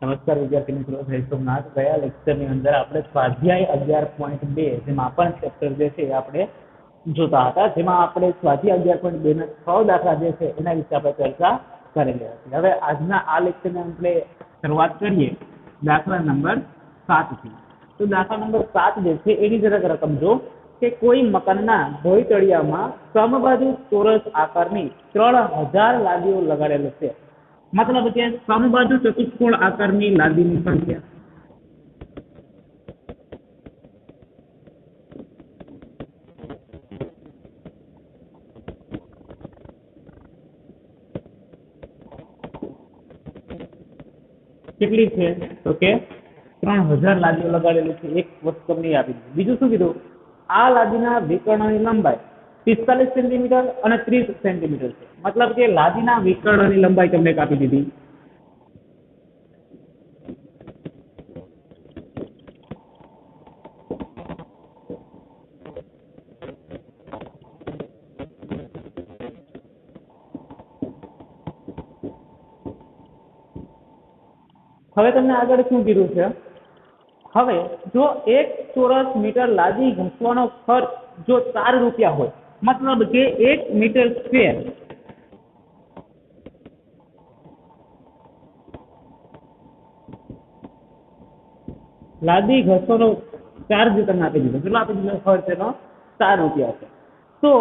નમસ્કાર વિદ્યાર્થી મિત્રો, જય સોમનાથ। ગયા લેક્ચરની અંદર આપણે સ્વાધ્યાય 11.2 જે માપન ચેપ્ટર જે છે આપણે જોતા હતા, જેમાં આપણે સ્વાધ્યાય 11.2 ના 6 દાખલા જે છે એના વિશે આપણે ચર્ચા કરેલી હતી। હવે આજના આ લેક્ચરની આપણે શરૂઆત કરીએ દાખલા નંબર 7 થી। તો દાખલા નંબર 7 જે છે એની જરાક રકમ જો કે કોઈ મકાનના ભોંયતળિયામાં સમબાજુ ચોરસ આકારની 3000 લાદીઓ લગાડેલ છે। मतलब કે સમબાજુ ચતુષ્કોણ આકારની લાદીની સંખ્યા કેટલી છે? તો કે 3000 લાદીઓ લગાડેલી છે। એક વસ્તુ તમને આપી દીધી। બીજું શું કીધું? આ લાદીના વિકર્ણની લંબાઈ 45 સેન્ટીમીટર અને 30 સેન્ટીમીટર છે। मतलब કે લાદીના વિકર્ણની લંબાઈ તમને આપી દીધી। હવે તમને આગળ શું કીધું છે? હવે જો 1 ચોરસ મીટર લાદી ઘસવાનો ખર્ચ જો 4 રૂપિયા હોય, मतलब કે 1 મીટર સ્ક્વેર લાદી ઘસવાનો ચાર્જ તમને આપી દીધો। કેટલો આપી દીધો? ખર્ચ એનો 4 રૂપિયા છે। તો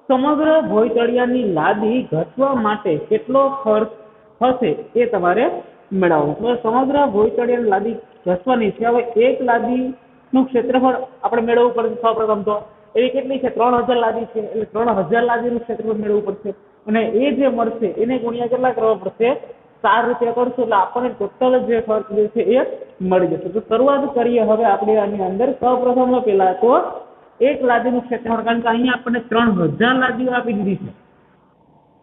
સમગ્ર ભોંયતળિયાની લાદી ઘસવા માટે કેટલો ખર્ચ થશે એ તમારે મેળવવું। તો સમગ્ર ભોંયતળિયાની લાદી ઘસવાની છે। હવે એક લાદીનું ક્ષેત્રફળ આપણે મેળવવું પડશે। સૌપ્રથમ તો એવી કેટલી છે? 3000 લાદી છે, એટલે 3000 લાદીનું ક્ષેત્રફળ મેળવવું પડશે અને એ જે મળશે એને ગુણ્યા કેટલા કરવા પડશે? 4 રૂપિયા કરશું એટલે આપણને ટોટલ જે ખર્ચ જે છે એ મળી જશે। તો શરૂઆત કરીએ હવે આપણે આની અંદર। સૌપ્રથમ પહેલા તો એક લાદીનું ક્ષેત્રફળ, કારણ કે અહીંયા આપણને 3000 લાદીઓ આપી દીધી છે,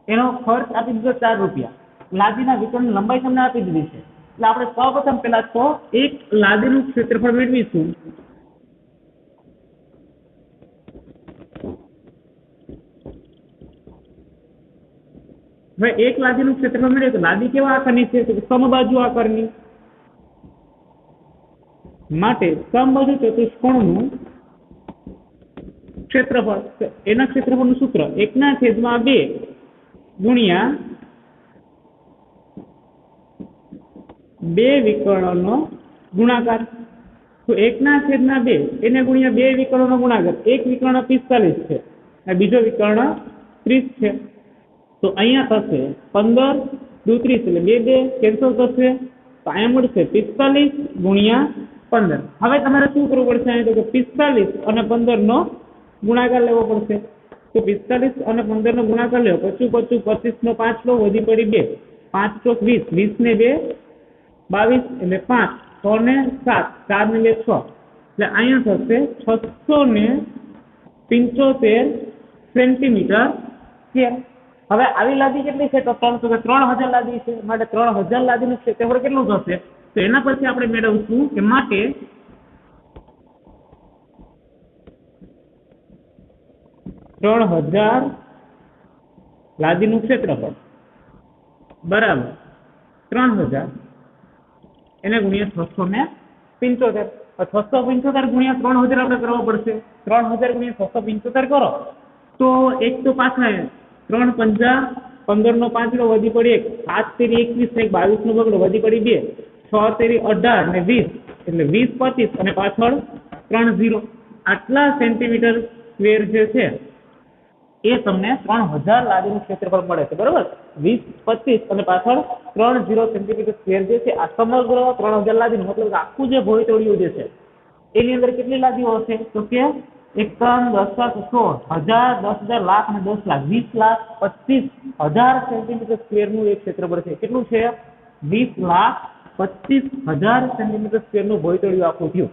એનો ખર્ચ આપી દીધો 4 રૂપિયા, લાદીના વિકર્ણની લંબાઈ તમને આપી દીધી છે, એટલે આપણે સૌપ્રથમ પહેલા તો એક લાદીનું ક્ષેત્રફળ મેળવીશું। હવે એક લાદીનું ક્ષેત્રફળ મેળવીએ તો લાદી કેવા આકારની છે? તો સમબાજુ આકારની, માટે સમબાજુ ચતુષ્કોણનું ક્ષેત્રફળ, એના ક્ષેત્રફળનું સૂત્ર 1/2 ગુણ્યા 2 વિકર્ણનો ગુણાકાર। તો 1/2 એને ગુણ્યા 2 વિકર્ણનો ગુણાકાર। એક વિકર્ણ 45 છે અને બીજો વિકર્ણ 30 છે। તો અહીંયા થશે 15 દુ 30 એટલે 2 કેન્સલ થશે, તો અહીંયા મળશે 45 ગુણ્યા 15। હવે તમારે શું કરવું પડશે? અહીં તો 45 અને 15 નો ગુણાકાર લેવો પડશે। તો 45 અને 15 નો ગુણાકાર લેવો, 25 25 નો 5 લો, વધી પડી 2, 5 ચોક 20, 20 ને 2 22 એટલે 5, 6 ને 7, 4 ને 2 6, એટલે અહીંયા થશે 675 સેન્ટીમીટર સ્ક્વેર। હવે આવી લાદી કેટલી છે? તો 3000 લાદી છે, માટે 3000 લાદીનું ક્ષેત્રફળ કેટલું થશે? તો એના પરથી આપણે મેળવશું કે માટે 3000 લાદીનું ક્ષેત્રફળ બરાબર 3000 એને ગુણ્યા 675, 675 ગુણ્યા 3000 આપણે કરવા પડશે। 3000 ગુણ્યા 675 કરો તો એક તો પાછા 3 5 15 નો 5 લો, વધી પડી 1, 7 તેરી 21, 22 નો બગડો, વધી પડી 2, 6 તેરી 18 ને 20 એટલે 20 25 અને પાછળ 3 0, આટલા સેન્ટીમીટર સ્ક્વેર જે છે એ તમને 3000 લાદીનું ક્ષેત્રફળ મળે છે, બરોબર। 20 25 અને પાછળ 30 સેન્ટીમીટર સ્ક્વેર જે છે આ સમગ્ર 3000 લાદીનું, મતલબ આખું જે ભોંયતળિયું જે છે એની અંદર કેટલી લાદીઓ હશે? તો કે 1 3 10 100 1000 10000 લાખ અને 10 લાખ 20,25,000 સેન્ટીમીટર સ્ક્વેરનું એક ક્ષેત્રફળ છે। કેટલું છે? 20,25,000 સેન્ટીમીટર સ્ક્વેરનું ભોંયતળિયું આખું થયું।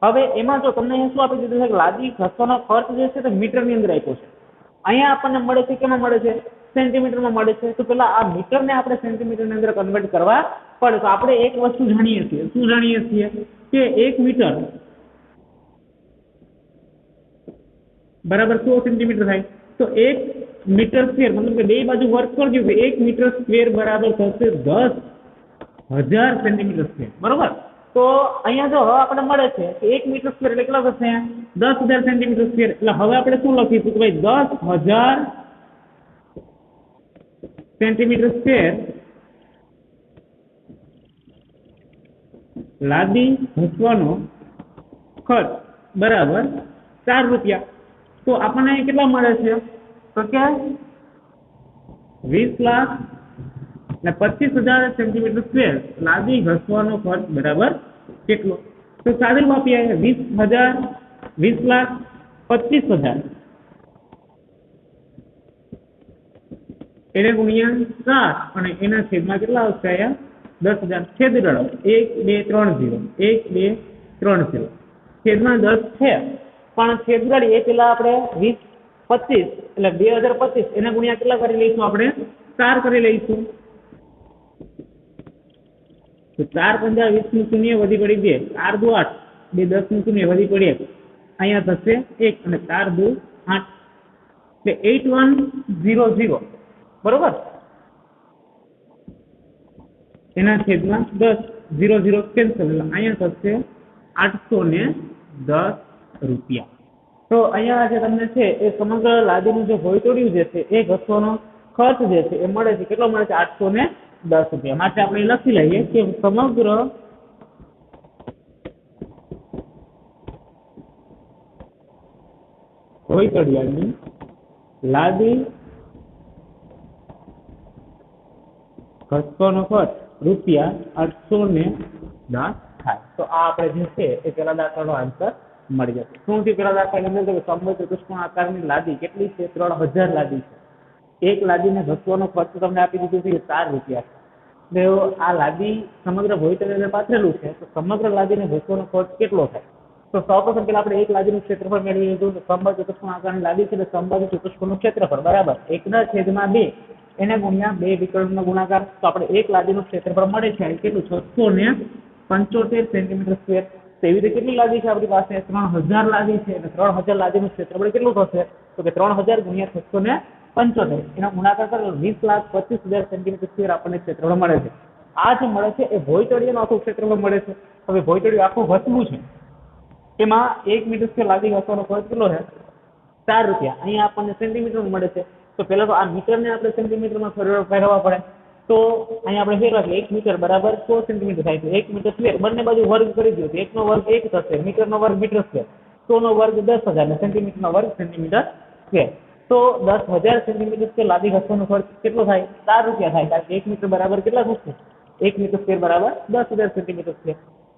હવે એમાં જો તમને શું આપી દીધું છે કે લાદી ઘસવાનો ખર્ચ જે છે તે મીટરની અંદર આપ્યો છે, અહીંયા આપણને મળે છે કેમાં મળે છે? સેન્ટીમીટરમાં મળે છે। તો પેલા આ મીટરને આપણે સેન્ટીમીટરની અંદર કન્વર્ટ કરવા પડે। તો આપણે એક વસ્તુ જાણીએ છીએ, શું જાણીએ છીએ? કે 1 મીટર બરાબર 100 સેન્ટીમીટર થાય। તો 1 મીટર સ્ક્વેર, मतलब કે બે બાજુ વર્ગ કરજો, 1 મીટર સ્ક્વેર બરાબર થશે 10 1000 સેન્ટીમીટર સ્ક્વેર, બરોબર. તો અહીંયા જો હવે આપણે મળે છે કે 1 મીટર સ્ક્વેર એટલે કેટલા થશે? 10,000 સેન્ટીમીટર સ્ક્વેર. એટલે હવે આપણે શું લખીશું કે ભાઈ 10,000 સેન્ટીમીટર સ્ક્વેર લાદી ઘસવાનો ખર્ચ બરાબર 4 રૂપિયા. તો આપણને કેટલા મળે છે? તો કે 20 લાખ અને 25,000 સેન્ટીમીટર સ્ક્વેર લાદી ઘસવાનો ખર્ચ બરાબર કેટલો? તો સાદું આપીએ 20,000, 20 લાખ, 25,000 એને ગુણ્યા 4 અને એના છેદમાં કેટલા આવશે? અહીંયા 10,000. છેદ ઉડાડો. 1, 2, 3, 0. 1, 2, 3, 0. છેદમાં 10 છે પણ છેદ ઉડાડીએ એ પેલા આપણે 20, 25 એટલે 2025 એને ગુણ્યા કેટલા કરી લઈશું? આપણે 4 કરી લઈશું. તો 4 પંજા 20 નું શૂન્ય વધી પડી 2, 4 દુ 8, 2 10 નું શૂન્ય વધી પડી 1. અહીંયા થશે 1 અને 4 દુ 8 એટલે 8100, બરોબર. એના છેદમાં 10, 0 કેન્સલ એટલે અહીંયા થશે 810 રૂપિયા. તો અહીંયા જે તમને છે એ સમગ્ર લાદીનું જે ભોયતોડિયું જે છે એ ઘસવાનો ખર્ચ જે છે એ મળે છે. કેટલો મળે છે? 810 રૂપિયા. માટે આપણે લખી લઈએ કે સમગ્ર ભોયતોડિયાની લાદી ઘસવાનો ખર્ચ રૂપિયા 810 થાય. તો આ આપણે જે છે એ પેલા દાખલાનો આન્સર મળી જશે. શું થયું પેલા દાખલાની અંદર? સમબાહુ ચતુષ્કોણ આકારની લાદી કેટલી છે? 3000 લાદી છે. એક લાદીને ઘસવાનો ખર્ચ તમને આપી દીધું છે 4 રૂપિયા. તો આ લાદી સમગ્ર ભોયતળિયાને પાથરેલું છે તો સમગ્ર લાદીને ઘસવાનો ખર્ચ કેટલો થાય? તો સૌપ્રથમ પેલા આપણે એક લાદીનું ક્ષેત્રફળ મેળવી લીધું. સમબાહુ ચતુષ્કોણ આકારની લાદી છે તો સમબાહુ ચતુષ્કોણનું ક્ષેત્રફળ બરાબર 1/2 એને ગુણ્યા 2 વિકર્ણનો ગુણાકાર. તો આપણે એક લાદીનું ક્ષેત્રફળ મળે છે કેટલું? 675 સેન્ટીમીટર સ્ક્વેર. તેવી રીતે કેટલી લાદી છે આપણી પાસે? 3000 લાદી છે અને 3000 લાદીનું ક્ષેત્રફળ કેટલું થશે? તો કે 3000 ગુણ્યા 675 એનો ગુણાકાર કરો 20,25,000 સેન્ટીમીટર સ્ક્વેર આપણને ક્ષેત્રફળ મળે છે. આ જે મળે છે એ ભોયતળિયાનું આખું ક્ષેત્રફળ મળે છે. હવે ભોયતળિયું આખું ઘસવું છે એમાં 1 મીટર સ્ક્વેર લાદી ઘસવાનો ખર્ચ કેટલો છે? 4 રૂપિયા. અહીંયા આપણને સેન્ટીમીટરમાં મળે છે. તો પહેલા તો આ મીટરને આપણે સેન્ટીમીટરમાં ફેરવવા પડે. તો અહીંયા આપણે ફેરવા એટલે 1 મીટર બરાબર 100 સેન્ટીમીટર થાય છે. 1 મીટર સ્ક્વેર બંને બાજુ વર્ગ કરી દો તો 1 નો વર્ગ 1 થશે, મીટરનો વર્ગ મીટર સ્ક્વેર, 100 નો વર્ગ 10,000 અને સેન્ટીમીટરનો વર્ગ સેન્ટીમીટર સ્ક્વેર. તો 10,000 સેન્ટીમીટર સ્ક્વેર લાદી ઘસવાનો ખર્ચ કેટલો થાય? 4 રૂપિયા થાય. કારણ કે 1 મીટર બરાબર કેટલા થશે? 1 મીટર સ્ક્વેર બરાબર 10,000 સેન્ટીમીટર સ્ક્વેર.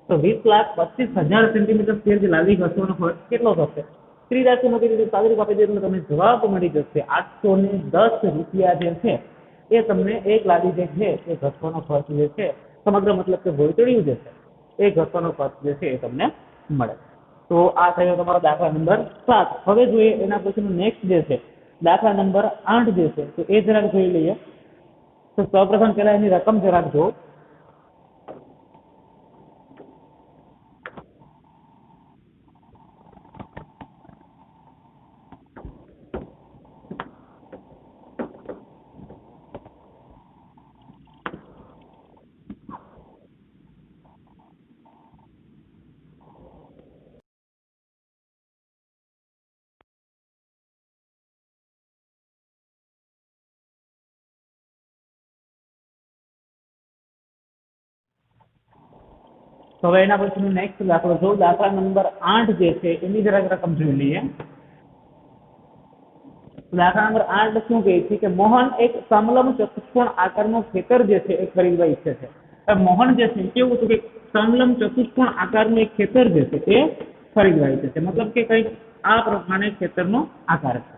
તો 20,25,000 સેન્ટીમીટર સ્ક્વેર જે લાદી ઘસવાનો ખર્ચ કેટલો થશે? ત્રિરાશીમાં કીધું સાદુરૂપ આપી દીધું તમને જવાબ મળી જશે 810 રૂપિયા જે છે એ તમને એક લાદી જે છે એ ઘસવાનો ખર્ચ જે છે સમગ્ર મતલબ કે ભોયતળિયું જે છે એ ઘસવાનો ખર્ચ જે છે એ તમને મળે. તો આ થયો તમારો દાખલા નંબર 7. હવે જોઈએ એના પછીનું નેક્સ્ટ જે છે દાખલા નંબર 8 જે છે તો એ જરાક જોઈ લઈએ. તો સૌપ્રથમ પહેલા એની રકમ જરાક જો. તો હવે એના પછીનું નેક્સ્ટ દાખલો જો દાખલા નંબર 8 જે છે એની જરાક રકમ જોઈ લઈએ. દાખલા નંબર 8 શું કહે છે કે મોહન એક સમલંબ ચતુષ્કોણ આકારનું ખેતર જે છે એ ખરીદવા ઈચ્છે છે. મોહન જે છે કેવું હતું કે સમલંબ ચતુષ્કોણ આકારનું એક ખેતર જે છે એ ખરીદવા ઈચ્છે છે. મતલબ કે કંઈક આ પ્રમાણે ખેતરનો આકાર છે.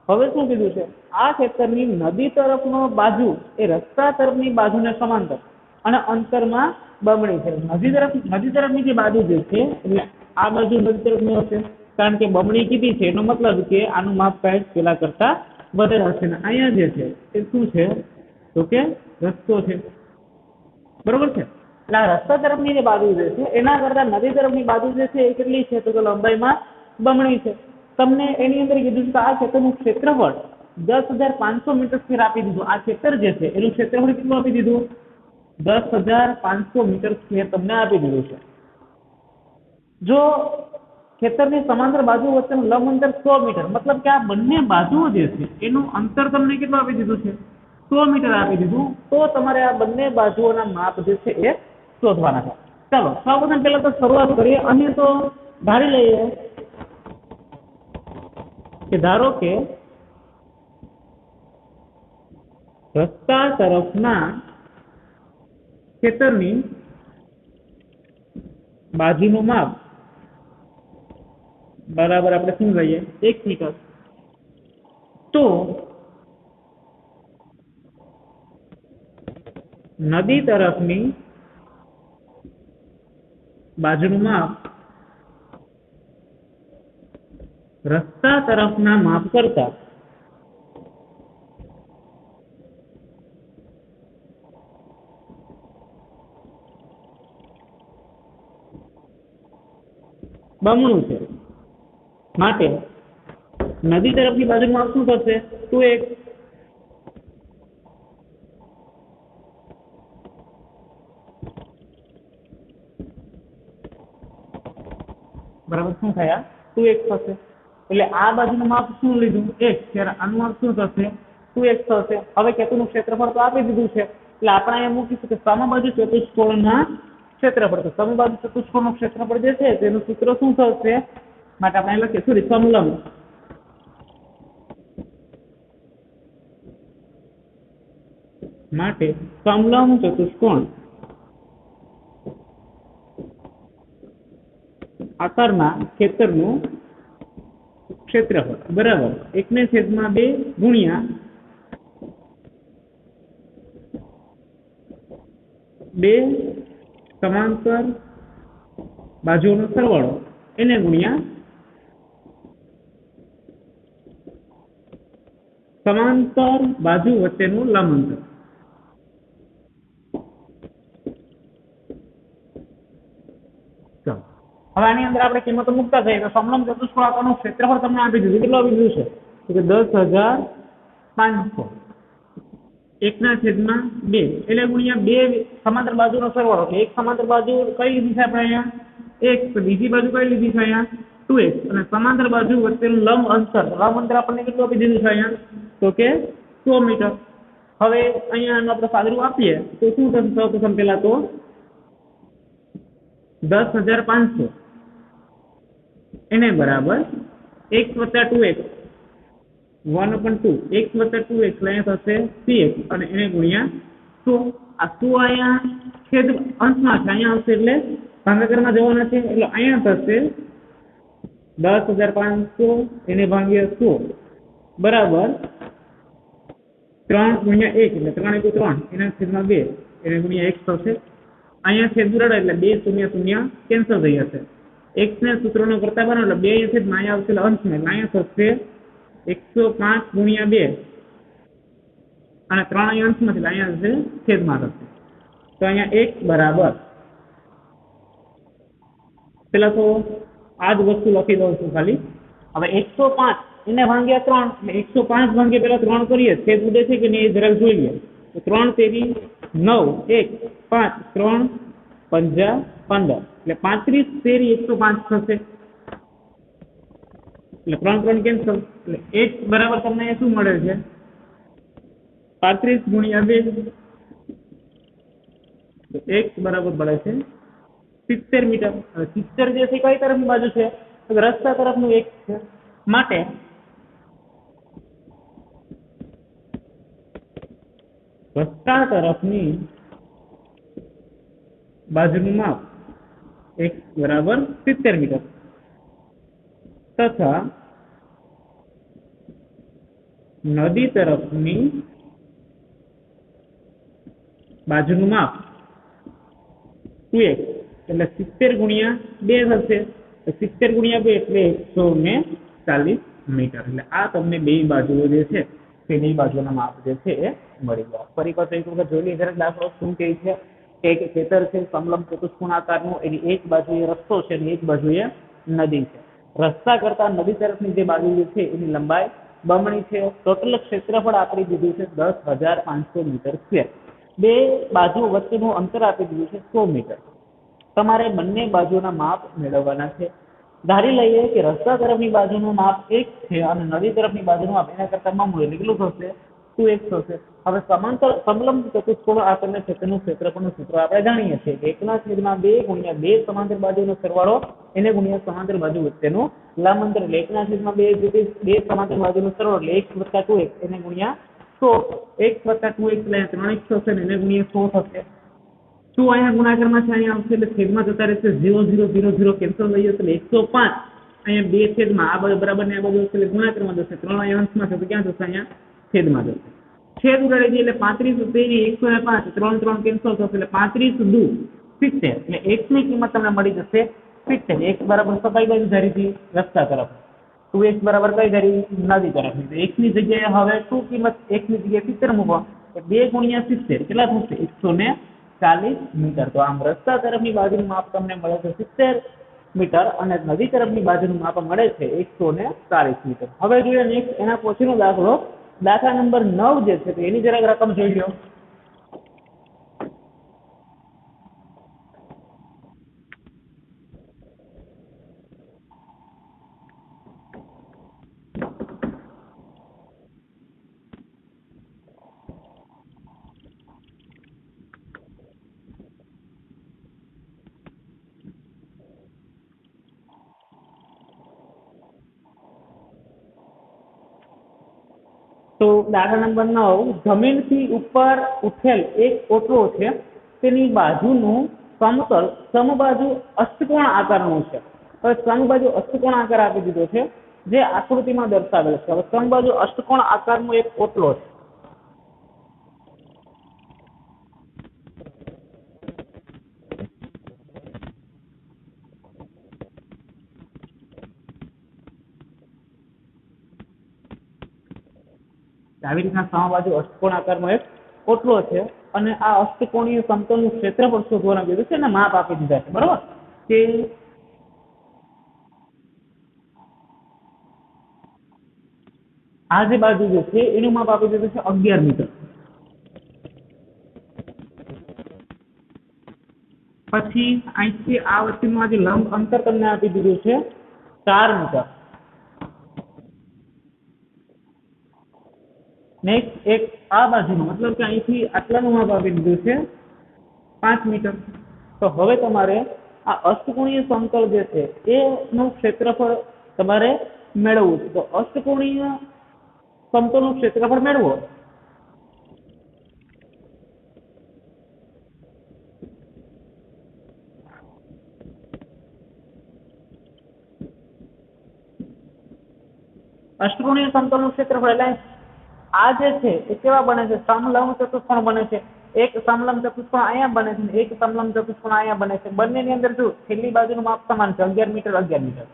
હવે શું કીધું છે? આ ખેતરની નદી તરફનો બાજુ એ રસ્તા તરફની બાજુને સમાંતર અને અંતરમાં બમણી છે. નદી તરફની જે બાજુ જે છે એટલે આ બાજુ નદી તરફની હશે કારણ કે બમણી કીધી છે એનો મતલબ કે આનું માપ કંઈક પેલા કરતા વધારે હશે. ને અહીંયા જે છે એ શું છે તો કે રસ્તો છે, બરોબર છે. એટલે આ રસ્તા તરફની જે બાજુ જે છે એના કરતા નદી તરફની બાજુ જે છે એ કેટલી છે તો કે લંબાઈમાં બમણી છે. તમને એની અંદર કીધું કે આ ખેતરનું ક્ષેત્રફળ 10,500 મીટર સ્ક્વેર આપી દીધું. આ ખેતર જે છે એનું ક્ષેત્રફળ કેટલું આપી દીધું? 10,500 મીટર સ્ક્વેર તમને આપી દીધું છે। જો ખેતરની સમાંતર બાજુ વચ્ચેનું લંબ અંતર 100 મીટર, મતલબ કે આ બંને બાજુઓ જે છે એનું અંતર તમને કેટલું આપી દીધું છે? 100 મીટર આપી દીધું। તો તમારે આ બંને બાજુઓના માપ જે છે એ શોધવાના છે। ચાલો સૌપ્રથમ પહેલા તો શરૂઆત કરીએ। અહીં તો ધારી લઈએ કે ધારો કે રસ્તા તરફના ખેતરની બાજુનું માપ બરાબર આપણે શું લઈએ? 1 મીટર। તો નદી તરફની બાજુનું માપ રસ્તા તરફના માપ કરતા બમણું છે। માટે નદી તરફની બાજુનું માપ શું થશે? 2x। બરાબર શું થયા? 2x થશે। એટલે આ બાજુનું માપ શું લીધું? x। ત્યારે આનું માપ શું થશે? 2x થશે। હવે ખેતરનું ક્ષેત્રફળ તો આપી દીધું છે, એટલે આપણે અહીંયા મૂકીશું કે સમબાજુ ચતુષ્કોણના ક્ષેત્રફળ। તો સમબાજુ ચતુષ્કોણનું ક્ષેત્રફળ જે છે તેનું સૂત્ર શું થશે? માટે આપણે અહીં લખીએ સમલંબ માટે સમલંબ ચતુષ્કોણ આકારના ખેતરનું ક્ષેત્રફળ બરાબર 1/2 ગુણ્યા 2 સમાંતર બાજુઓનો સરવાળો એને ગુણ્યા સમાંતર બાજુ વચ્ચેનું લંબ અંતર। હવે આની અંદર આપણે કિંમતો મૂકતા જઈએ તો સમલંબ ચતુષ્કોણ આકારનું ક્ષેત્રફળ તમને આપી દીધું। કેટલું આપી દીધું છે? કે 10,500 1/2 એટલે ગુણ્યા 2 સમાંતર બાજુનો સરવાળો। એક સમાંતર બાજુ કઈ લીધી છે આપણે અહીંયા? x। તો બીજી બાજુ કઈ લીધી છે અહીંયા? 2x। અને સમાંતર બાજુ વચ્ચેનું લંબ અંતર આપણને કેટલું આપી દીધું છે અહીંયા? તો કે 100 મીટર। હવે અહીંયા આપણે સાદુરૂપ આપીએ તો શું થશે? સૌપ્રથમ પહેલા તો 10,500 એને બરાબર x + 2x 1/2 x + 2x એટલે અહીંયા થશે 3x અને એને ગુણ્યા 100। આ 100 અહીંયા છેદ અંશમાં છે, અહીંયા આવશે એટલે ભાગાકારમાં જવાના છે, એટલે અહીંયા થશે 10,500 એને ભાગ્યા 100 બરાબર 3 × 1 એટલે 3 × 3 એના છેદમાં 2 એને ગુણ્યા x થશે। અહીંયા છેદ ઉડાડો એટલે 2 0 0 કેન્સલ થઈ જશે। x ને સૂત્રનો કરતા બનાવો એટલે 2 છેદમાં અહીંયા આવશે અંશમાં, એટલે અહીંયા થશે 105 × 2 અને 3 અહીંયા અંશમાં છે, અહીંયા થશે છેદમાં થશે। તો અહીંયા x બરાબર પેલા તો આ જ વસ્તુ લખી દઉં છું ખાલી। હવે 105 એને ભાગ્યા 3 એટલે 105 ભાગ્યા પેલા 3 કરીએ, છેદ ઉડે છે કે નહીં એ જરાક જોઈ લઈએ। તો 3 તેરી 9 1 5 3 5 15 એટલે 35 તેરી 105 થશે, એટલે 3 3 કેન્સલ, એટલે x બરાબર તમને શું મળે છે? 35 × 2 તો x બરાબર મળે છે 70 મીટર। હવે 70 જે છે કઈ તરફની બાજુ છે? તો રસ્તા તરફનું x છે, માટે રસ્તા તરફની બાજુનું માપ x બરાબર 70 મીટર તથા નદી તરફની બાજુનું માપ 2x એટલે 70 × 2 થશે। તો 70 × 2 એટલે 140 મીટર। એટલે આ તમને બે બાજુઓ જે છે તેની બાજુના માપ જે છે એ મળી ગયા। ફરી પાછો એક વખત જોઈ લઈએ જરાક દાખલો શું કહે છે કે એક ખેતર છે સમલંબ ચતુષ્કોણ આકારનું, એની એક બાજુએ રસ્તો છે અને એક બાજુએ નદી છે। રસ્તા કરતા નદી તરફની જે બાજુ જે છે એની લંબાઈ બમણી છે। ટોટલ ક્ષેત્રફળ આપી દીધું છે 10,500 મીટર સ્ક્વેર। બે બાજુ વચ્ચેનું અંતર આપી દીધું છે 100 મીટર. તમારે બંને બાજુના માપ મેળવવાના છે. ધારી લઈએ કે રસ્તા તરફની બાજુનું માપ 1 છે અને નદી તરફની બાજુનું માપ એના કરતાં મામૂલી એટલે કેટલું થશે? 2x થશે. હવે સમાંતર સમલંબ ચતુષ્કોણ આપેલા ક્ષેત્રનું ક્ષેત્રફળનું સૂત્ર આપણે જાણીએ છીએ કે 1/2 ગુણ્યા 2 સમાંતર બાજુનો સરવાળો એને ગુણ્યા સમાંતર બાજુ વચ્ચેનું લંબાંતર એટલે 1/2 2 સમાંતર બાજુનો સરવાળો એટલે 1 + 2x એને ગુણ્યા 100. 1 + 2x એટલે 3x થશે ને એને ગુણ્યા 100 થશે. શું અહીંયા ગુણાકારમાં છે? અહીંયા આવશે એટલે છેદમાં જતા રહેશે 0 0 0 0 કેન્સલ થઈ જશે એટલે 105. અહીંયા 2 છેદમાં આ બાજુ બરાબર ને આ બાજુ એટલે ગુણાકારમાં જશે. 3 અહીંયા અંશમાં છે તો ક્યાં જશે? અહીંયા છેદમાં જશે. છેદ ઉડાડી દઈએ એટલે 35 તેરી 105 3 3 કેન્સલ થશે એટલે 35 દુ 70 એટલે x ની કિંમત તમને મળી જશે 70. x બરાબર કઈ બાજુ ધારી હતી? રસ્તા તરફ. 2x બરાબર કઈ ધારી? નદી તરફની. તો x ની જગ્યાએ હવે શું કિંમત? x ની જગ્યાએ 70 મૂકો. 2 ગુણ્યા 70 કેટલા થશે? 140 મીટર. તો આમ રસ્તા તરફની બાજુનું માપ તમને મળે છે 70 મીટર અને નદી તરફની બાજુનું માપ મળે છે 140 મીટર. હવે જોઈએ નેક્સ્ટ એના પછીનો દાખલો, દાખલા નંબર 9 જે છે તો એની જરાક રકમ જોઈ લો. તો દાખલા નંબર 9, જમીનથી ઉપર ઉઠેલ એક ઓટલો છે તેની બાજુનું સમતલ સમબાજુ અષ્ટકોણ આકારનું છે. હવે સમબાજુ અષ્ટકોણ આકાર આપી દીધો છે જે આકૃતિમાં દર્શાવેલ છે. હવે સમબાજુ અષ્ટકોણ આકારનો એક ઓટલો છે. આવી રીતના સમબાજુ અષ્ટકોણ આકારનો એક ઓટલો છે અને આ અષ્ટકોણીય સમતલનું ક્ષેત્રફળ શોધવાનું કીધું છે અને માપ આપી દીધા છે. બરોબર કે આ જે બાજુ જે છે એનું માપ આપી દીધું છે 11 મીટર. પછી અહીંથી આ વચ્ચેનું આ જે લંબ અંતર તમને આપી દીધું છે 4 મીટર. નેક્સ્ટ એક આ બાજુનું મતલબ કે અહીંથી આટલાનું માપ આપી દીધું છે 5 મીટર. તો હવે તમારે આ અષ્ટકોણીય સમતલ જે છે એનું ક્ષેત્રફળ તમારે મેળવવું છે. તો અષ્ટકોણીય સમતલનું ક્ષેત્રફળ મેળવો અષ્ટકોણીય સમતલનું ક્ષેત્રફળ એટલે આ જે છે એ કેવા બને છે? સમલંબ ચતુષ્કોણ બને છે. એક સમલંબ ચતુષ્કોણ અહીંયા બને છે એક સમલંબ ચતુષ્કોણ અહીંયા બને છે. બંનેની અંદર જો છેલ્લી બાજુનું માપ સમાન છે 11 મીટર 11 મીટર.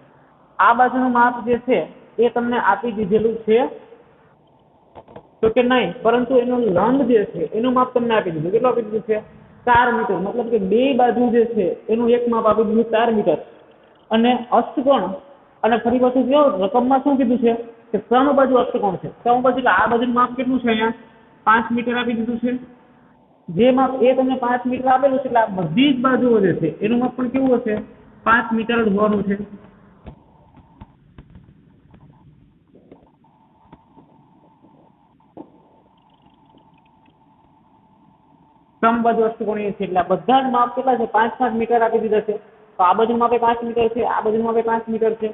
આ બાજુનું માપ જે છે એ તમને આપી દીધેલું છે તો કે નહીં, પરંતુ એનો લંબ જે છે એનું માપ તમને આપી દીધું. કેટલું આપી દીધું છે? 4 મીટર. મતલબ કે બે બાજુ જે છે એનું એક માપ આપી દીધું 4 મીટર. અને અષ્ટકોણ અને ફરી પાછું જો રકમમાં શું કીધું છે કે સમબાજુ અષ્ટકોણ છે. સમબાજુ એટલે આ બાજુનું માપ કેટલું છે? અહીંયા 5 મીટર આપી દીધું છે. જે માપ એ તમને 5 મીટર આપેલું છે એટલે આ બધી જ બાજુઓ જે છે એનું માપ પણ કેવું હશે? 5 મીટર જ હોવાનું છે. સમબાજુ અષ્ટકોણીય છે એટલે બધા જ માપ કેટલા છે? 5 મીટર આપી દીધા છે. તો આ બાજુનું માપ 5 મીટર છે, આ બાજુનું માપ 5 મીટર છે,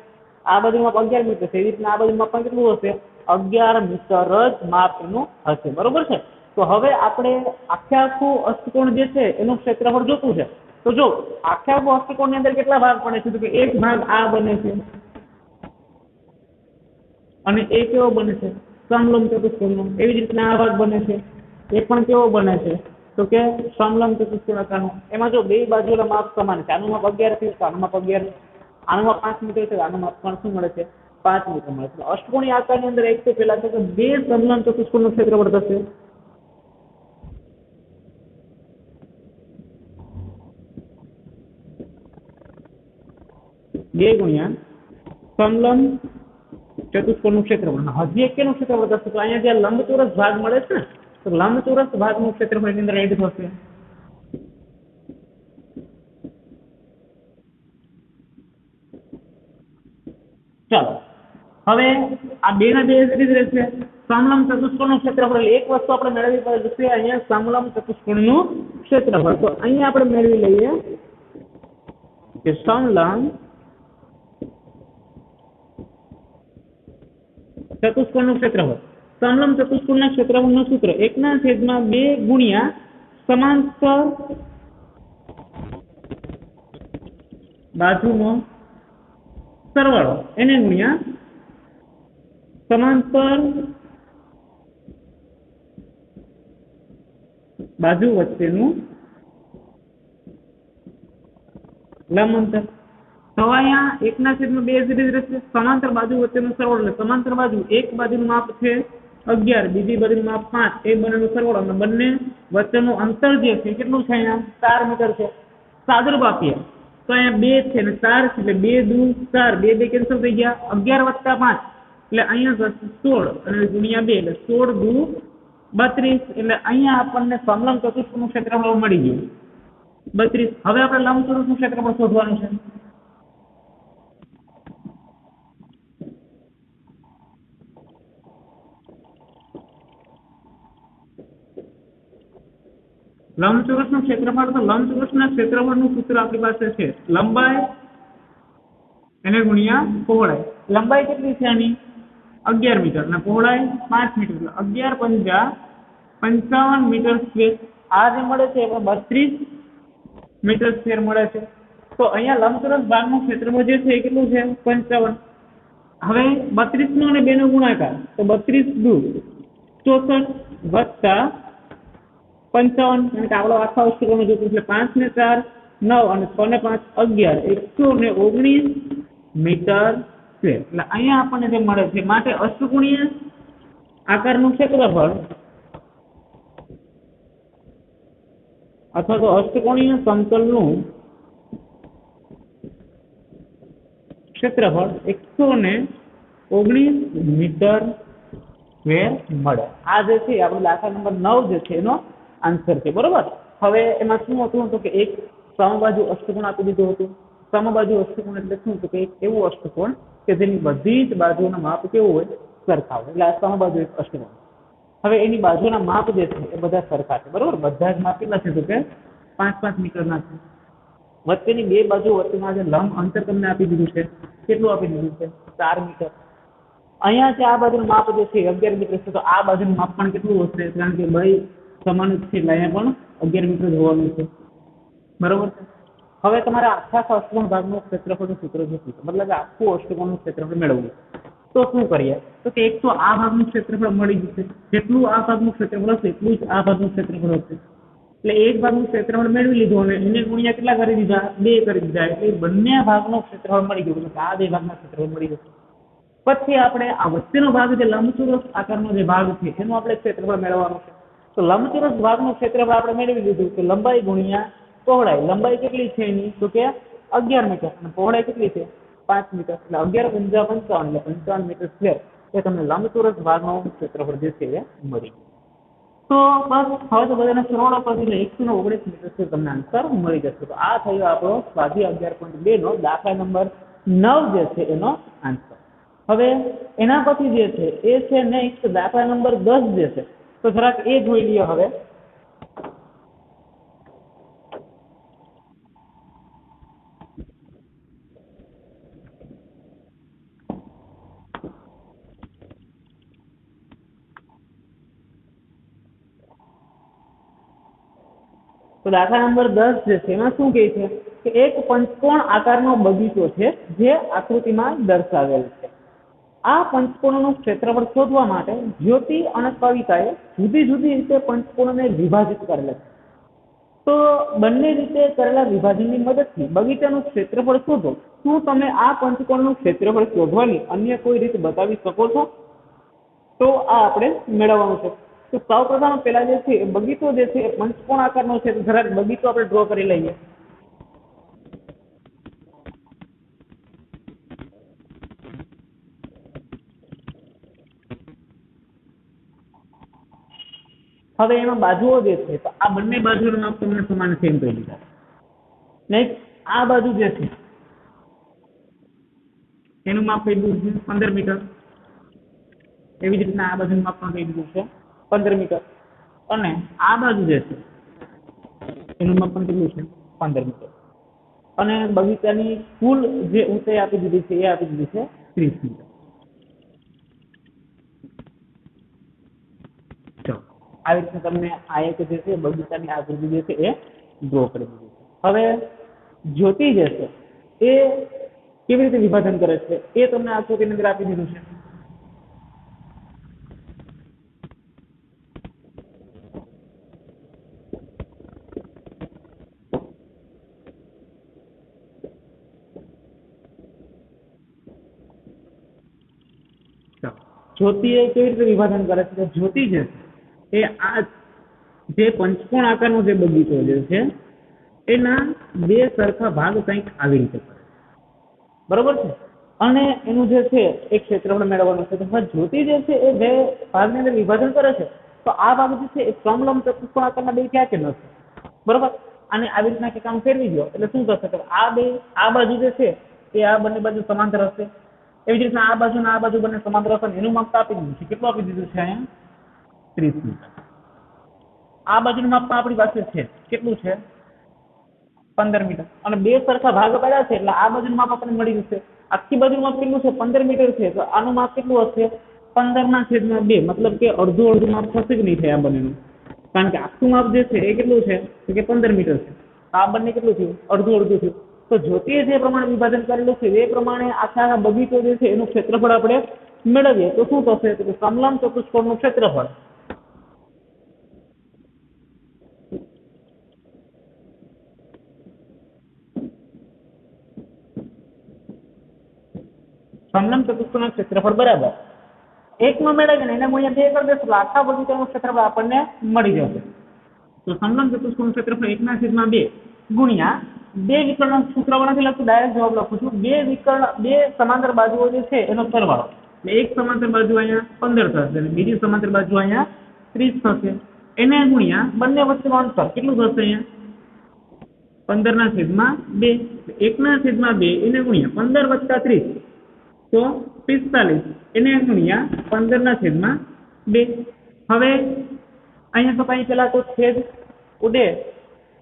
આ બાજુનું માપ 11 મીટર છે. એવી રીતના આ બાજુનું માપ પણ કેટલું હશે? 11 મીટર જ માપ એનું હશે. બરોબર છે. તો હવે આપણે આખું અષ્ટકોણ જે છે એનું ક્ષેત્રફળ જોતું છે. તો જો આખું અષ્ટકોણની અંદર કેટલા ભાગ બને છે? તો કે એક ભાગ આ બને છે અને એ કેવો બને છે? સમલંબ ચતુષ્કોણનો. એવી જ રીતના આ ભાગ બને છે એ પણ કેવો બને છે? તો કે સમલંબ ચતુષ્કોણાકારનો. એમાં જો બે બાજુના માપ સમાન છે. આનું માપ 11 છે તો આનું માપ 11, આનું માપ 5 મીટર છે, આનું માપ પણ શું મળે છે? 5 મીટર મળે છે. અષ્ટકોણીય આકારની અંદર એક તો પેલા છે કે બે સમલંબ ચતુષ્કોણનું ક્ષેત્રફળ થશે 2 ગુણ્યા સમલંબ ચતુષ્કોણનું ક્ષેત્રફળ. હજી એક કેનું ક્ષેત્રફળ થશે? તો અહીંયા જે લંબચોરસ ભાગ મળે છે ને તો લંબચોરસ ભાગનું ક્ષેત્રફળ એની અંદર એડ થશે. ચાલો હવે આ બે ના બે જ રહેશે. સમલંબ ચતુષ્કોણનું ક્ષેત્રફળ એક વસ્તુ આપણે મેળવી પડશે અહીંયા સમલંબ ચતુષ્કોણનું ક્ષેત્રફળ. તો અહીંયા આપણે મેળવી લઈએ કે સમલંબ ચતુષ્કોણનું ક્ષેત્રફળ. સમલંબ ચતુષ્કોણના ક્ષેત્રફળનું સૂત્ર 1/2 ગુણ્યા સમાંતર બાજુનો સરવાળો એને ગુણ્યા સમાંતર બાજુ વચ્ચેનું લંબ અંતર. તો અહીંયા 1/2 જ રહેશે. સમાંતર બાજુ વચ્ચેનો સરવાળો એટલે સમાંતર બાજુ એક બાજુનું માપ છે 11, બીજી બાજુનું માપ 5, એ બંનેનો સરવાળો અને બંને વચ્ચેનું અંતર જે છે કેટલું છે અહીંયા 4 મીટર છે. સાદુરૂપ આપીએ તો અહીંયા 2 છે અને 4 છે એટલે 2 દુ 4, 2 કેન્સલ થઈ ગયા. 11 + 5 એટલે અહીંયા 16 અને ગુણ્યા 2 એટલે 16 દુ 32. એટલે અહીંયા આપણને સમલંબ ચતુષ્કોણનું ક્ષેત્રફળ મળી ગયું 32. હવે આપણે લંબચોરસનું ક્ષેત્રફળ શોધવાનું છે. લંબચોરસનું ક્ષેત્રફળ તો લંબચોરસના ક્ષેત્રફળનું સૂત્ર આપણી પાસે છે લંબાઈ એને ગુણ્યા પહોળાઈ. લંબાઈ કેટલી છે આની 11 મીટર અને પહોળાઈ 5 મીટર એટલે 11 × 5 55 મીટર સ્ક્વેર. આ જે મળે છે એ 32 મીટર સ્ક્વેર મળે છે. તો અહીંયા લંબચોરસ ભાગનું ક્ષેત્રફળ જે છે એ કેટલું છે 55. હવે 32 નો અને 2 નો ગુણાકાર તો 32 દુ 64 વત્તા 55 કારણ કે આપણો આખા અષ્ટકોણનો જોતું એટલે 5 ને 4 9 અને 6 ને 5 11 119 મીટર સ્ક્વેર. એટલે અહીંયા આપણને જે મળે છે માટે અષ્ટકોણીય આકારનું ક્ષેત્રફળ અથવા તો અષ્ટકોણીય સમતલનું ક્ષેત્રફળ 119 મીટર સ્ક્વેર મળે. આ જે છે આપણો દાખલા નંબર 9 જે છે એનો આન્સર છે. બરોબર. હવે એમાં શું હતું તો કે એક સમબાજુ અષ્ટકોણ આપી દીધું હતું. સમબાજુ અષ્ટકોણ એટલે શું તો કે એક એવું અષ્ટકોણ કે જેની બધી જ બાજુઓના માપ કેવું હોય સરખા હોય એટલે આ સમબાજુ એક અષ્ટકોણ. હવે એની બાજુના માપ જે છે એ બધા સરખા છે. બરોબર. બધા જ માપ કેટલા છે તો કે 5-5 મીટરના છે. વચ્ચેની બે બાજુ વચ્ચેના જે લંબ અંતર તમને આપી દીધું છે કેટલું આપી દીધું છે 4 મીટર. અહીંયા જે આ બાજુનું માપ જે છે 11 મીટર છે તો આ બાજુનું માપ પણ કેટલું હશે કારણ કે ભાઈ સમાન જ છે એટલે અહીંયા પણ 11 મીટર જ હોવાનું છે. બરોબર છે. હવે તમારે આખા અષ્ટકોણ ભાગનું ક્ષેત્રફળનું સૂત્ર જોઈતું છે મતલબ આખું અષ્ટકોણનું ક્ષેત્રફળ મેળવવું તો શું કરીએ તો કે એક તો આ ભાગનું ક્ષેત્રફળ મળી જશે. જેટલું આ ભાગનું ક્ષેત્રફળ હશે એટલું જ આ ભાગનું ક્ષેત્રફળ હશે. એટલે એક ભાગનું ક્ષેત્રફળ મેળવી લીધું અને એને ગુણ્યા કેટલા કરી દીધા 2 કરી દીધા એટલે બંને ભાગનું ક્ષેત્રફળ મળી ગયું. એટલે આ બે ભાગના ક્ષેત્રફળ મળી જશે. પછી આપણે આ વચ્ચેનો ભાગ જે લંબચોરસ આકારનો જે ભાગ છે એનું આપણે ક્ષેત્રફળ મેળવવાનું છે. તો લંબચોરસ ભાગનું ક્ષેત્રફળ આપણે મેળવી લીધું કે લંબાઈ ગુણ્યા પહોળાઈ. લંબાઈ કેટલી છે એની તો કે 11 મીટર અને પહોળાઈ કેટલી છે 5 મીટર એટલે 11 × 55 એટલે 55 મીટર સ્ક્વેર એ તમને લંબચોરસ ભાગનું ક્ષેત્રફળ જે છે એ મળી. તો બસ હવે તો બધાના સરવાળો કરી એટલે 119 મીટર સ્ક્વેર તમને આન્સર મળી જશે. તો આ થયો આપણો સ્વાધ્યાય 11.2 નો દાખલા નંબર 9 જે છે એનો આન્સર. હવે એના પછી જે છે એ છે નેક્સ્ટ દાખલા નંબર 10 જે છે તો જરાક એ જોઈ લઈએ. હવે તો દાખલા નંબર 10 જે છે એમાં શું કહે છે કે એક પંચકોણ આકારનો બગીચો છે જે આકૃતિમાં દર્શાવેલ છે. આ પંચકોણનું ક્ષેત્રફળ શોધવા માટે જ્યોતિ અને કવિતાએ જુદી જુદી રીતે પંચકોણને વિભાજિત કરેલા છે. તો બંને રીતે કરેલા વિભાજનની મદદથી બગીચાનું ક્ષેત્રફળ શોધો. શું તમે આ પંચકોણનું ક્ષેત્રફળ શોધવાની અન્ય કોઈ રીત બતાવી શકો છો? તો આ આપણે મેળવવાનું છે. તો સૌપ્રથમ પહેલા જે છે બગીચો જે છે એ પંચકોણ આકારનો છે. તો જરાક બગીચો આપણે ડ્રો કરી લઈએ. હવે એમાં બાજુઓ જે છે તો આ બંને બાજુનું માપ તમને સમાન સેમ કરી દીધા. નેક્સ્ટ આ બાજુ જે છે એનું માપ કઈ દીધું છે 15 મીટર. એવી જ રીતના આ બાજુનું માપ પણ કઈ દીધું છે 15 મીટર. અને આ બાજુ જે છે એનું માપ પણ કેટલું છે 15 મીટર. અને બગીચાની કુલ જે ઊંચાઈ આપી દીધી છે એ આપી દીધી છે 30 મીટર. ચલો આવી રીતે તમને આ એક જે છે બગીચાની આકૃતિ જે છે એ ડ્રો કરી દીધી છે. હવે જ્યોતિ જે છે એ કેવી રીતે વિભાજન કરે છે એ તમને આકૃતિની અંદર આપી દીધું છે. જ્યોતિ એ કેવી રીતે વિભાજન કરે છે? જ્યોતિ જે છે એ આ જે પંચકોણ આકારનો જે બગીચો જે છે એના બે સરખા ભાગ કંઈક આવી રીતે કરે છે. બરોબર છે? અને એનું જે છે એક ક્ષેત્રફળ મેળવવાનું છે. તો જ્યોતિ જે છે એ બે ભાગની અંદર વિભાજન કરે છે તો આ ભાગ જે છે એ સમલંબ ચતુષ્કોણ આકારના બે ક્યાં કે નથી. બરોબર? અને આવી રીતના કે કામ ફેરવી દો એટલે શું થશે કે આ બાજુ જે છે એ આ બંને બાજુ સમાંતર હશે. એવી જ રીતના આ બાજુ ને આ બાજુ બંને સમાંતર હશે. એનું માપ આપી દીધું છે. કેટલું આપી દીધું છે અહીંયા 30 મીટર. આ બાજુનું માપ આપણી પાસે છે કેટલું છે 15 મીટર. અને બે સરખા ભાગ પાડ્યા છે એટલે આ બાજુનું માપ આપણને મળી જશે. આખી બાજુનું માપ કેટલું છે 15 મીટર છે તો આનું માપ કેટલું હશે 15/2. મતલબ કે અડધું માપ થશે કે નહીં થાય આ બંનેનું. કારણ કે આખું માપ જે છે એ કેટલું છે તો કે 15 મીટર છે. આ બંને કેટલું થયું અડધું થયું. તો જ્યોતિએ જે પ્રમાણે વિભાજન કરેલું છે એ પ્રમાણે આખા બગીચો જે છે એનું ક્ષેત્રફળ આપણે મેળવીએ તો શું થશે તો કે સમલંબ ચતુષ્કોણનું ક્ષેત્રફળ સમલંબ ચતુષ્કોણનું ક્ષેત્રફળ બરાબર 1 નો મેળવીને એને ગુણ્યા 2 કરી દેશું આખા બગીચાનું ક્ષેત્રફળ આપણને મળી જશે. તો સમલંબ ચતુષ્કોણનું ક્ષેત્રફળ 1/2 ગુણ્યા 2 વિકર્ણ સૂત્ર નથી લખતું ડાયરેક્ટ જવાબ લખું છું. બે સમાંતર બાજુઓ જે છે એનો સરવાળો. એટલે એક સમાંતર બાજુ અહીંયા 15 થશે અને બીજી સમાંતર બાજુ અહીંયા 30 થશે. એને ગુણ્યા બંને વચ્ચેનું અંતર કેટલું થશે અહીંયા 15/2. 1/2 એને ગુણ્યા 15 + 30 તો 45. એને ગુણ્યા 15/2. હવે અહીંયા તો કઈ પેલા તો છેદ ઉડે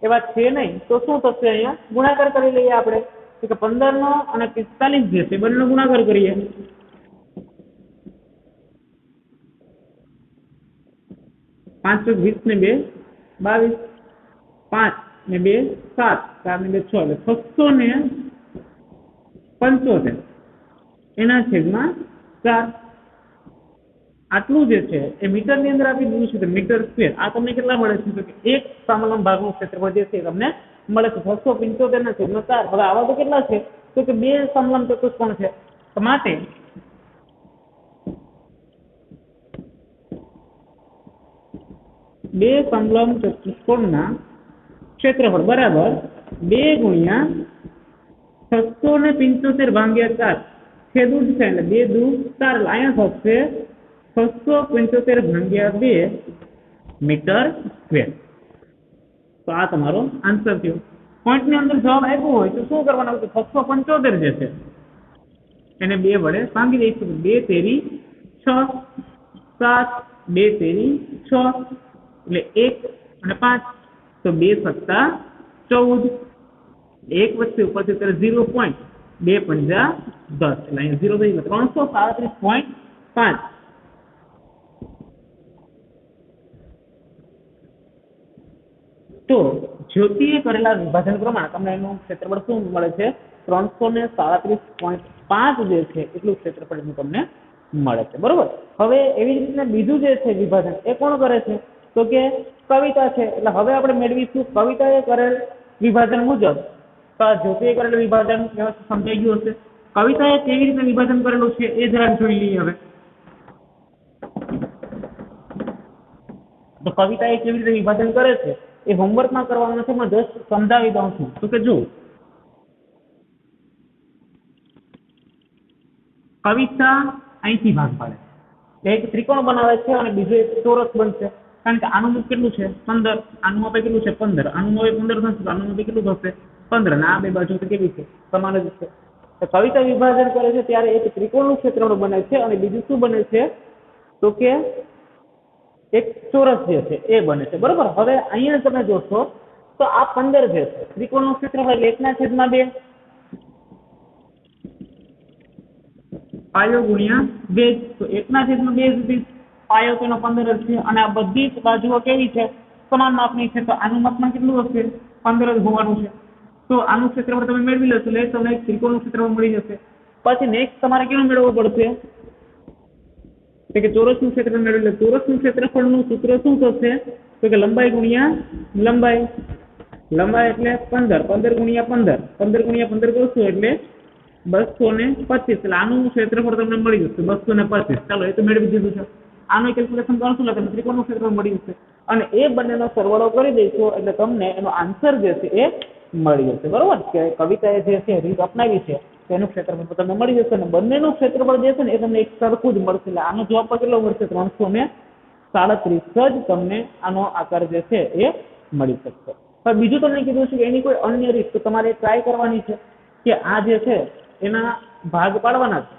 એવા છે નહીં તો શું થશે અહીંયા ગુણાકાર કરી લઈએ આપણે કે 15 નો અને 45 જે છે બંનેનો ગુણાકાર કરીએ. 5 + 20 ને 2 22 5 ને 2 7 4 ને 2 6 એટલે 675 એના છેદમાં 4. આટલું જે છે એ મીટરની અંદર આપી દીધું છે તો મીટર સ્ક્વેર. આ તમને કેટલા મળે છે તો કે એક સમલંબ ભાગનું ક્ષેત્રફળ જે છે તમને મળે છે 675 ના છેદમાં 4. હવે આવા તો કેટલા છે તો કે બે સમલંબ ચતુષ્કોણ છે તો માટે બે સમલંબ ચતુષ્કોણના ક્ષેત્રફળ બરાબર 2 ગુણ્યા 675/4 છેદ ઉડશે એટલે 2 દુ 4 અહીંયા થશે 675/2 મીટર સ્ક્વેર. તો આ તમારો આન્સર થયો. પોઈન્ટની અંદર જવાબ આપ્યો હોય તો શું કરવાનું કે 675 જે છે એને 2 વડે ભાંગી દઈશું. 2 તેરી 6 7 2 તેરી 6 એટલે 1 અને 5 તો 2 સત્તા 14. 1 વચ્ચે ઉપરથી ત્યારે 0 પોઈન્ટ 2 પંજા 10 એટલે અહીંયા 0 થઈ ગયો 337.5. તો જ્યોતિએ કરેલા વિભાજન પ્રમાણે તમને એનું ક્ષેત્રફળ શું મળે છે 337.5 જે છે એટલું ક્ષેત્રફળ એનું તમને મળે છે. બરોબર. હવે એવી જ રીતના બીજું જે છે વિભાજન એ કોણ કરે છે તો કે કવિતા છે. એટલે હવે આપણે મેળવીશું કવિતાએ કરેલ વિભાજન મુજબ. તો આ જ્યોતિએ કરેલ વિભાજન સમજાઈ ગયું હશે. કવિતાએ કેવી રીતે વિભાજન કરેલું છે એ જરાક જોઈ લઈએ. હવે તો કવિતાએ કેવી રીતે વિભાજન કરે છે એ હોમવર્કમાં કરવાનું નથી, હું જસ્ટ સમજાવી દઉં છું. તો કે જો કવિતા અહીંથી ભાગ પાડે એક ત્રિકોણ બનાવે છે અને બીજો એક ચોરસ બનશે. કારણ કે આનું મૂળ કેટલું છે 15, આનું માપે કેટલું છે 15, આનું હવે 15 થશે તો આનું માપે કેટલું થશે 15, અને આ બે બાજુ તો કેવી છે સમાન જ છે. તો કવિતા વિભાજન કરે છે ત્યારે એક ત્રિકોણનું ક્ષેત્રફળ બને છે અને બીજું શું બને છે તો કે એક ચોરસ જે છે એ બને છે. બરોબર. હવે અહીંયા તમે જોશો તો આ 15 જે છે ત્રિકોણનું ક્ષેત્રફળ એટલે 1/2 પાયો ગુણ્યા 2, તો 1/2 સુધી પાયો તેનો 15 જ છે અને આ બધી જ બાજુઓ કેવી છે સમાન માપની છે. તો આનું માપમાં કેટલું હશે 15 જ હોવાનું છે. તો આનું ક્ષેત્રફળ તમે મેળવી લેશો એટલે તમને એક ત્રિકોણનું ક્ષેત્રફળ મળી જશે. પછી નેક્સ્ટ તમારે કેવું મેળવવું પડશે કે ચોરસનું ક્ષેત્રફળ મેળવી લે. ચોરસનું ક્ષેત્રફળનું સૂત્ર શું થશે તો કે લંબાઈ ગુણ્યા લંબાઈ. લંબાઈ એટલે 15 ગુણ્યા 15, 15 ગુણ્યા 15 કરશો એટલે 225. એટલે આનું ક્ષેત્રફળ તમને મળી જશે 225. ચાલો એ તો મેળવી દીધું છે. આનું કેલ્ક્યુલેશન કરશું એટલે તમને ત્રિકોણનું ક્ષેત્રફળ મળી જશે અને એ બંનેનો સરવાળો કરી દઈશું એટલે તમને એનો આન્સર જે છે એ મળી જશે. બરોબર. કે કવિતાએ જે છે રીત અપનાવી છે તેનું ક્ષેત્રફળ તમને મળી જશે અને બંનેનું ક્ષેત્રફળ જે છે ને એ તમને એક સરખું જ મળશે. એટલે આનો જવાબ કેટલો મળશે 337 જ તમને આનો આકાર જે છે એ મળી શકશે. પણ બીજું તમને કીધું છે કે એની કોઈ અન્ય રીત તો તમારે ટ્રાય કરવાની છે કે આ જે છે એના ભાગ પાડવાના છે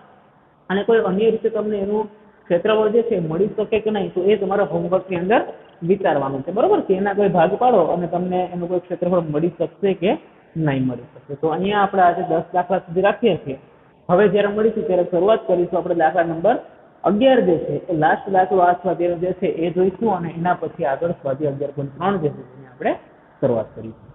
અને કોઈ અન્ય રીતે તમને એનું ક્ષેત્રફળ જે છે મળી શકે કે નહીં તો એ તમારા હોમવર્કની અંદર વિચારવાનું છે. બરોબર. કે એના કોઈ ભાગ પાડો અને તમને એનું કોઈ ક્ષેત્રફળ મળી શકશે કે નહીં મળી શકે. તો અહીંયા આપણે આજે 10 દાખલા સુધી રાખીએ છીએ. હવે જ્યારે મળીશું ત્યારે શરૂઆત કરીશું આપણે દાખલા નંબર 11 જે છે એ લાસ્ટ દાખલો આ સ્વાધ્યાય જે છે એ જોઈશું અને એના પછી આગળ સ્વાધ્યાય 11.3 જે છે એને આપણે શરૂઆત કરીશું.